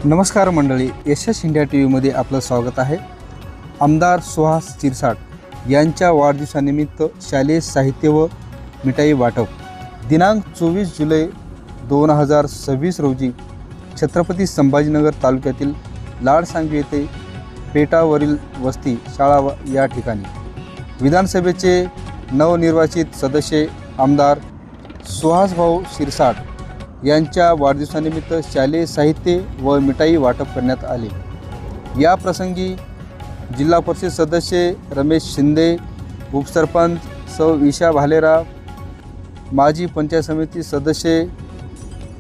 नमस्कार मंडळी, यशस India T व्हीमध्ये आपलं स्वागत आहे। आमदार सुहास शिरसाट यांच्या वाढदिवसानिमित्त शालेय साहित्य व मिठाई वाटप दिनांक 24 जुलै 2026 रोजी छत्रपती संभाजीनगर तालुक्यातील लाडसांगवी येथे पेटावरील वस्ती शाळा या ठिकाणी विधानसभेचे नवनिर्वाचित सदस्य आमदार सुहासभाऊ शिरसाट यांच्या वाढदिवसानिमित्त शालेय साहित्य व मिठाई वाटप करण्यात आले। या प्रसंगी जिल्हा परिषद सदस्य रमेश शिंदे, उपसरपंच सौ ईशा भालेराव, माजी पंचायत समिती सदस्य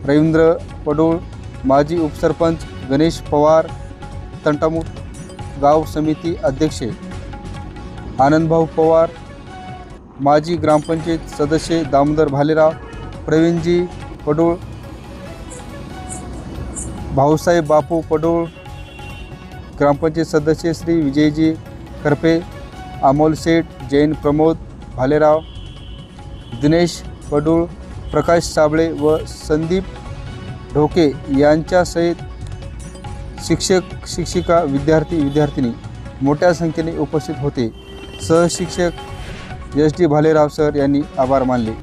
रवींद्र पडोळ, माजी उपसरपंच गणेश पवार, तंटामुक्त गाव समिती अध्यक्ष आनंदभाऊ पवार, माजी ग्रामपंचायत सदस्य दामोदर भालेराव, प्रवीणजी पडोळ, भाऊसाहेब बापू पडोळ, ग्रामपंचायत सदस्य श्री विजयजी करपे, अमोल सेठ, जैन प्रमोद भालेराव, दिनेश पडोळ, प्रकाश साबळे व संदीप ढोके यांच्यासहित शिक्षक शिक्षिका विद्यार्थी मोठ्या संख्येने उपस्थित होते। सहशिक्षक SD भालेराव सर यांनी आभार मानले।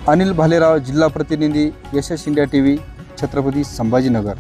अनिल भालेराव, जिल्हा प्रतिनिधी, यशस इंडिया टीव्ही, छत्रपती संभाजीनगर।